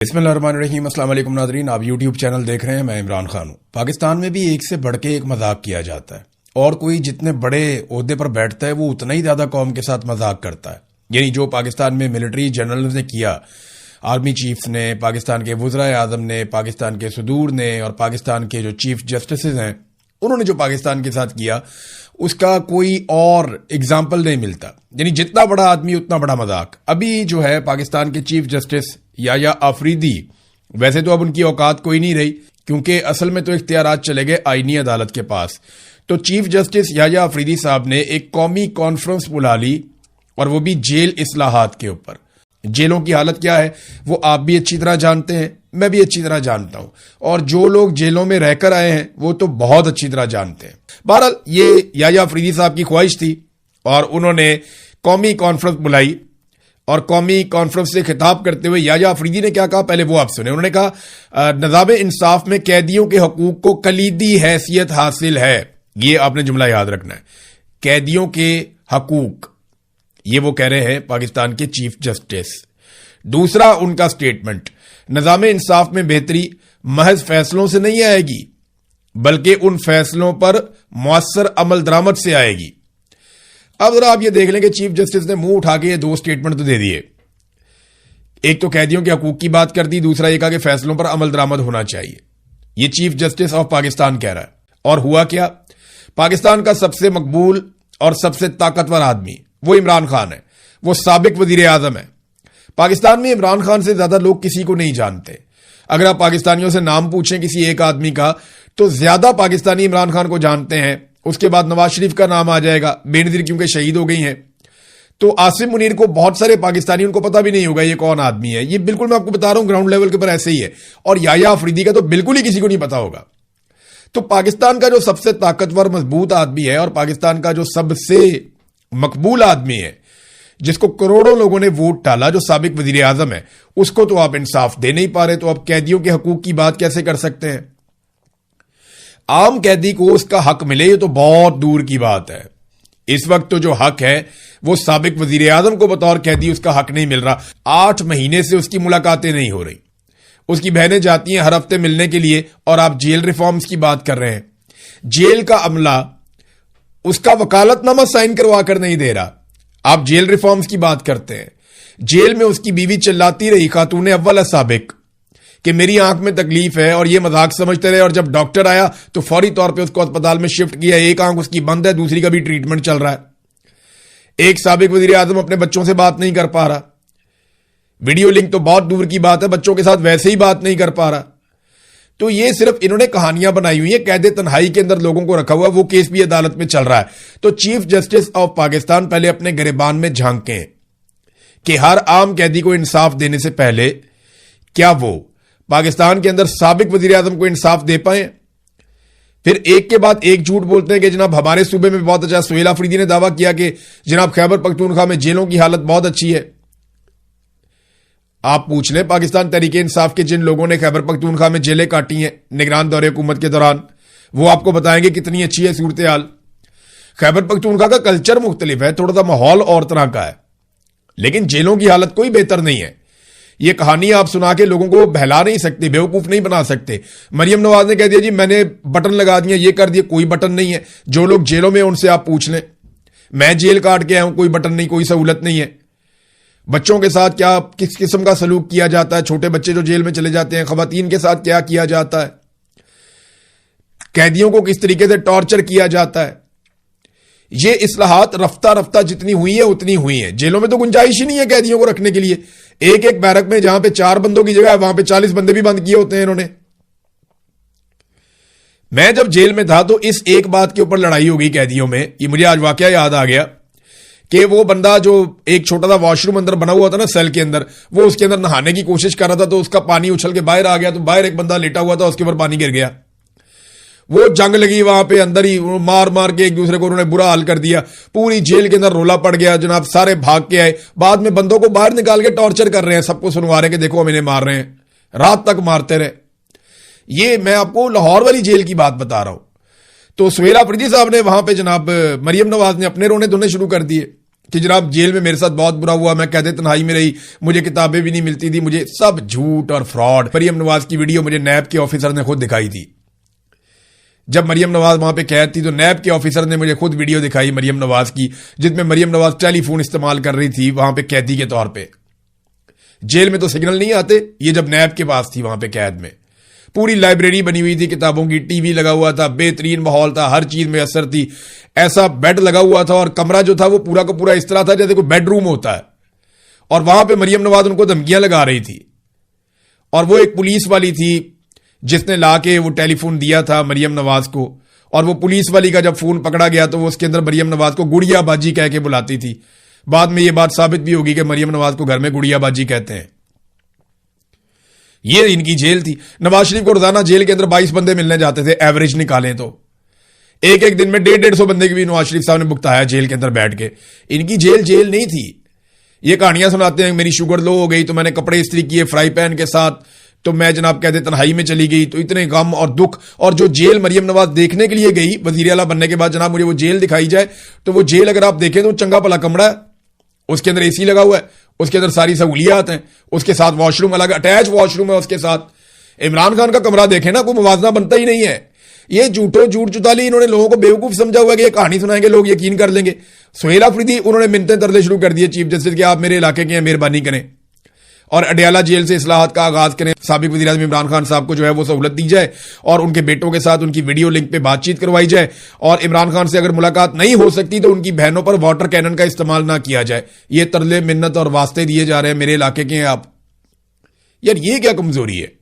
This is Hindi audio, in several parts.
बिस्मिल्लाहिर्रहमानिर्रहीम। अस्सलाम वालेकुम नाज़रीन, आप यूट्यूब चैनल देख रहे हैं। मैं इमरान खान हूँ। पाकिस्तान में भी एक से बढ़ के एक मजाक किया जाता है और कोई जितने बड़े ओहदे पर बैठता है वो उतना ही ज्यादा कौम के साथ मजाक करता है। यानी जो पाकिस्तान में मिलिट्री जनरल ने किया, आर्मी चीफ्स ने, पाकिस्तान के वज़राए आज़म ने, पाकिस्तान के सदूर ने और पाकिस्तान के जो चीफ जस्टिस हैं, उन्होंने जो पाकिस्तान के साथ किया उसका कोई और एग्जाम्पल नहीं मिलता। यानी जितना बड़ा आदमी उतना बड़ा मजाक। अभी जो है पाकिस्तान के चीफ जस्टिस याया आफरीदी, वैसे तो अब उनकी औकात कोई नहीं रही क्योंकि असल में तो इख्तियारात चले गए आईनी अदालत के पास। तो चीफ जस्टिस याया आफरीदी साहब ने एक कौमी कॉन्फ्रेंस बुला ली और वो भी जेल इस्लाहात के ऊपर। जेलों की हालत क्या है वो आप भी अच्छी तरह जानते हैं, मैं भी अच्छी तरह जानता हूं, और जो लोग जेलों में रहकर आए हैं वो तो बहुत अच्छी तरह जानते हैं। बहरहाल ये याया आफरीदी साहब की ख्वाहिश थी और उन्होंने कौमी कॉन्फ्रेंस बुलाई और कौमी कॉन्फ्रेंस से खिताब करते हुए याया आफरीदी ने क्या कहा, पहले वो आप सुने। उन्होंने कहा निज़ाम इंसाफ में कैदियों के हकूक को कलीदी हैसियत हासिल है। ये आपने जुमला याद रखना है, कैदियों के हकूक, ये वो कह रहे हैं पाकिस्तान के चीफ जस्टिस। दूसरा उनका स्टेटमेंट, निज़ाम इंसाफ में बेहतरी महज फैसलों से नहीं आएगी बल्कि उन फैसलों पर मुअस्सर अमल दरामद से आएगी। अब जरा आप ये देख लें कि चीफ जस्टिस ने मुंह उठा के ये दो स्टेटमेंट तो दे दिए। एक तो कैदियों के हकूक की बात कर दी, दूसरा ये कहा कि फैसलों पर अमल दरामद होना चाहिए। ये चीफ जस्टिस ऑफ पाकिस्तान कह रहा है। और हुआ क्या, पाकिस्तान का सबसे मकबूल और सबसे ताकतवर आदमी वो इमरान खान है, वो साबिक वजीर आजम है। पाकिस्तान में इमरान खान से ज्यादा लोग किसी को नहीं जानते। अगर आप पाकिस्तानियों से नाम पूछें किसी एक आदमी का तो ज्यादा पाकिस्तानी इमरान खान को जानते हैं। उसके बाद नवाज शरीफ का नाम आ जाएगा, बेनजीर क्योंकि शहीद हो गई हैं। तो आसिम मुनीर को बहुत सारे पाकिस्तानी उनको पता भी नहीं होगा ये कौन आदमी है। ये बिल्कुल मैं आपको बता रहा हूं ग्राउंड लेवल के ऊपर ऐसे ही है। और याया आफरीदी का तो बिल्कुल ही किसी को नहीं पता होगा। तो पाकिस्तान का जो सबसे ताकतवर मजबूत आदमी है और पाकिस्तान का जो सबसे मकबूल आदमी है, जिसको करोड़ों लोगों ने वोट डाला, जो साबिक वजीर आजम है, उसको तो आप इंसाफ दे नहीं पा रहे। तो आप कैदियों के हकूक की बात कैसे कर सकते हैं? आम कैदी को उसका हक मिले ये तो बहुत दूर की बात है। इस वक्त तो जो हक है वो साबिक वजीर आजम को बतौर कैदी उसका हक नहीं मिल रहा। 8 महीने से उसकी मुलाकातें नहीं हो रही। उसकी बहनें जाती हैं हर हफ्ते मिलने के लिए और आप जेल रिफॉर्म्स की बात कर रहे हैं। जेल का अमला उसका वकालतनामा साइन करवा कर नहीं दे रहा। आप जेल रिफॉर्म्स की बात करते हैं। जेल में उसकी बीवी चिल्लाती रही, खातून अव्वल साबिक, कि मेरी आंख में तकलीफ है, और ये मजाक समझते रहे। और जब डॉक्टर आया तो फौरी तौर पे उसको अस्पताल में शिफ्ट किया। एक आंख उसकी बंद है, दूसरी का भी ट्रीटमेंट चल रहा है। एक साबिक वजीर आजम अपने बच्चों से बात नहीं कर पा रहा। वीडियो लिंक तो बहुत दूर की बात है, बच्चों के साथ वैसे ही बात नहीं कर पा रहा। तो ये सिर्फ इन्होंने कहानियां बनाई हुई है, कैदे तन्हाई के अंदर लोगों को रखा हुआ। वो केस भी अदालत में चल रहा है। तो चीफ जस्टिस ऑफ पाकिस्तान पहले अपने गिरेबान में झांकें कि हर आम कैदी को इंसाफ देने से पहले क्या वो पाकिस्तान के अंदर साबिक वजीर आजम को इंसाफ दे पाए। फिर एक के बाद एक झूठ बोलते हैं कि जनाब हमारे सूबे में बहुत अच्छा। सुहेल आफरीदी ने दावा किया कि जनाब खैबर पख्तूनख्वा में जेलों की हालत बहुत अच्छी है। आप पूछ लें पाकिस्तान तहरीके इंसाफ के जिन लोगों ने खैबर पख्तूनख्वा में जेलें काटी हैं निगरान दौरे हुकूमत के दौरान, वो आपको बताएंगे कितनी अच्छी है सूरत हाल। खैबर पख्तूनख्वा का कल्चर मुख्तलिफ है, थोड़ा सा माहौल और तरह का है, लेकिन जेलों की हालत कोई बेहतर नहीं है। ये कहानी आप सुना के लोगों को बहला नहीं सकते, बेवकूफ नहीं बना सकते। मरियम नवाज ने कह दिया जी मैंने बटन लगा दिया, ये कर दिया, कोई बटन नहीं है। जो लोग जेलों में उनसे आप पूछ लें। मैं जेल काट के आया हूं, कोई बटन नहीं, कोई सहूलत नहीं है। बच्चों के साथ क्या किस किस्म का सलूक किया जाता है, छोटे बच्चे जो जेल में चले जाते हैं, खवातीन के साथ क्या किया जाता है, कैदियों को किस तरीके से टॉर्चर किया जाता है। ये इस्लाहात रफ्ता रफ्ता जितनी हुई है उतनी हुई है। जेलों में तो गुंजाइश ही नहीं है कैदियों को रखने के लिए। एक एक बैरक में जहां पे 4 बंदों की जगह है वहां पे 40 बंदे भी बंद किए होते हैं इन्होंने। मैं जब जेल में था तो इस एक बात के ऊपर लड़ाई हो गई कैदियों में। ये मुझे आज वाकया याद आ गया कि वो बंदा जो एक छोटा सा वॉशरूम अंदर बना हुआ था ना सेल के अंदर, वो उसके अंदर नहाने की कोशिश कर रहा था तो उसका पानी उछल के बाहर आ गया। तो बाहर एक बंदा लेटा हुआ था, उसके ऊपर पानी गिर गया। वो जंग लगी वहां पे, अंदर ही मार मार के एक दूसरे को उन्होंने बुरा हाल कर दिया। पूरी जेल के अंदर रोला पड़ गया जनाब, सारे भाग के आए। बाद में बंदों को बाहर निकाल के टॉर्चर कर रहे हैं, सबको सुनवा रहे हैं कि देखो हम इन्हें मार रहे हैं। रात तक मारते रहे। ये मैं आपको लाहौर वाली जेल की बात बता रहा हूं। तो सुहेल आफरीदी साहब ने वहां पे जनाब मरियम नवाज ने अपने रोने धोने शुरू कर दिए कि जनाब जेल में मेरे साथ बहुत बुरा हुआ, मैं कहते तन्हाई में रही, मुझे किताबें भी नहीं मिलती थी, मुझे सब झूठ और फ्रॉड। मरियम नवाज की वीडियो मुझे नैब के ऑफिसर ने खुद दिखाई थी। जब मरियम नवाज वहां पे कैद थी तो नैब के ऑफिसर ने मुझे खुद वीडियो दिखाई मरियम नवाज की, जिसमें मरियम नवाज टेलीफोन इस्तेमाल कर रही थी वहां पे कैदी के तौर पे। जेल में तो सिग्नल नहीं आते, ये जब नैब के पास थी वहां पे कैद में। पूरी लाइब्रेरी बनी हुई थी किताबों की, टीवी लगा हुआ था, बेहतरीन माहौल था, हर चीज में असर थी, ऐसा बेड लगा हुआ था और कमरा जो था वो पूरा का पूरा इस तरह था जैसे कोई बेडरूम होता है। और वहां पे मरियम नवाज उनको धमकियां लगा रही थी और वो एक पुलिस वाली थी जिसने लाके वो टेलीफोन दिया था मरियम नवाज को। और वो पुलिस वाली का जब फोन पकड़ा गया तो वो उसके अंदर मरियम नवाज को गुड़िया बाजी कह के बुलाती थी। बाद में ये बात साबित भी होगी कि मरियम नवाज को घर में गुड़िया बाजी कहते हैं। ये इनकी जेल थी। नवाज शरीफ को रोजाना जेल के अंदर 22 बंदे मिलने जाते थे, एवरेज निकालें तो एक एक दिन में 150-150 बंदे की भी नवाज शरीफ साहब ने भुगताया जेल के अंदर बैठ के। इनकी जेल नहीं थी। ये कहानियां सुनाते हैं, मेरी शुगर लो हो गई तो मैंने कपड़े इस्त्री किए फ्राई पैन के साथ, तो मैं जनाब कहते तन्हाई में चली गई, तो इतने गम और दुख। और जो जेल मरियम नवाज देखने के लिए गई वजीर आला बनने के बाद, जनाब मुझे वो जेल दिखाई जाए तो वो जेल अगर आप देखें तो चंगा भला कमरा है, उसके अंदर एसी लगा हुआ है, उसके अंदर सारी सहूलियात हैं, उसके साथ वॉशरूम अलग अटैच वॉशरूम है उसके साथ। इमरान खान का कमरा देखें ना, कोई मुवाजना बनता ही नहीं है। ये झूठ चुताली इन्होंने लोगों को बेवकूफ समझा हुआ कि ये कहानी सुनाएंगे लोग यकीन कर लेंगे। सुहेल अफरीदी उन्होंने मिन्नतें तरले शुरू कर दिए चीफ जस्टिस के, आप मेरे इलाके के हैं, मेहरबानी करें और अडयाला जेल से इस्लाहात का आगाज करें। साबिक वज़ीर आज़म इमरान खान साहब को जो है वो सहूलत दी जाए और उनके बेटों के साथ उनकी वीडियो लिंक पे बातचीत करवाई जाए। और इमरान खान से अगर मुलाकात नहीं हो सकती तो उनकी बहनों पर वाटर कैनन का इस्तेमाल ना किया जाए। ये तरले मिन्नत और वास्ते दिए जा रहे हैं, मेरे इलाके के हैं आप। यार ये क्या कमजोरी है,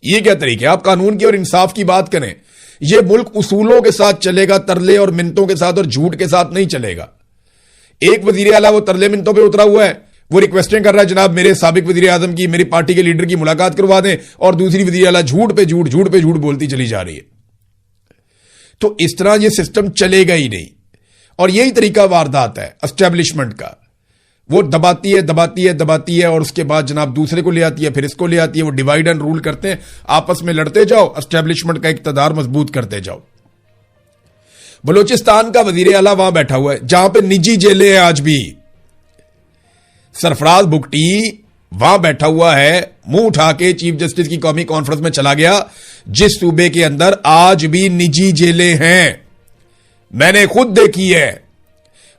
ये क्या तरीके? आप कानून की और इंसाफ की बात करें। ये मुल्क उसूलों के साथ चलेगा, तरले और मिन्नतों के साथ और झूठ के साथ नहीं चलेगा। एक वजीर आला वो तरले मिन्नतों पे उतरा हुआ है, वो रिक्वेस्टें कर रहा है जनाब मेरे साबिक वजीर आजम की, मेरी पार्टी के लीडर की मुलाकात करवा दें, और दूसरी वजीर आला झूठ पे झूठ बोलती चली जा रही है। तो इस तरह ये सिस्टम चलेगा ही नहीं। और यही तरीका वारदात है एस्टेब्लिशमेंट का। वो दबाती है और उसके बाद जनाब दूसरे को ले आती है, फिर इसको ले आती है। वो डिवाइड एंड रूल करते हैं, आपस में लड़ते जाओ, एस्टेब्लिशमेंट का इक्तदार मजबूत करते जाओ। बलूचिस्तान का वजीर आला वहां बैठा हुआ है जहां पे निजी जेलें हैं आज भी। सरफराज बुगटी वहां बैठा हुआ है, मुंह उठा के चीफ जस्टिस की कौमी कॉन्फ्रेंस में चला गया, जिस सूबे के अंदर आज भी निजी जेलें हैं। मैंने खुद देखी है,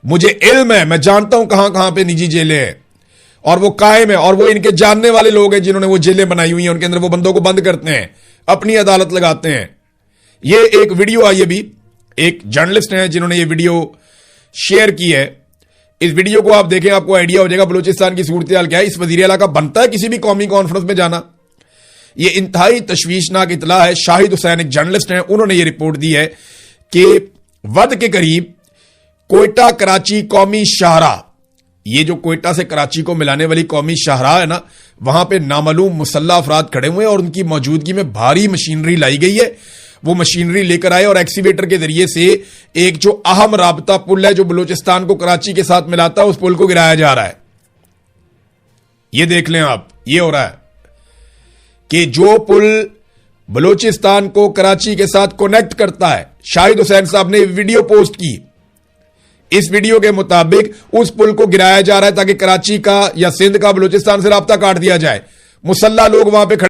मुझे इल्म है, मैं जानता हूं कहां कहां पे निजी जेलें हैं और वो कायम है। और वो इनके जानने वाले लोग हैं जिन्होंने वो जेलें बनाई हुई हैं, उनके अंदर वो बंदों को बंद करते हैं, अपनी अदालत लगाते हैं। ये एक वीडियो आई अभी, एक जर्नलिस्ट है जिन्होंने ये वीडियो शेयर की है। इस वीडियो को आप देखें, आपको आइडिया हो जाएगा बलूचिस्तान की सूरत हाल क्या है। इस वजीर आला का बनता है किसी भी कौमी कॉन्फ्रेंस में जाना? ये इंतहाई तशवीशनाक इतला है। शाहिद हुसैन एक जर्नलिस्ट हैं, उन्होंने ये रिपोर्ट दी है कि वद के करीब कोयटा कराची कौमी शाहराह, ये जो कोयटा से कराची को मिलाने वाली कौमी शाहराह है ना, वहां पे नामालूम मुसल्लह अफराद खड़े हुए हैं और उनकी मौजूदगी में भारी मशीनरी लाई गई है। वो मशीनरी लेकर आए और एक्सीवेटर के जरिए से एक जो अहम राबता पुल है जो बलूचिस्तान को कराची के साथ मिलाता है, उस पुल को गिराया जा रहा है। ये देख लें आप, ये हो रहा है कि जो पुल बलूचिस्तान को कराची के साथ कनेक्ट करता है, शाहिद हुसैन साहब ने वीडियो पोस्ट की। इस वीडियो के मुताबिक उस पुल को गिराया जा रहा है ताकि कराची का या सिंध का बलूचिस्तान से राब्ता काट दिया जाए। मुसल्लह लोग वहां पे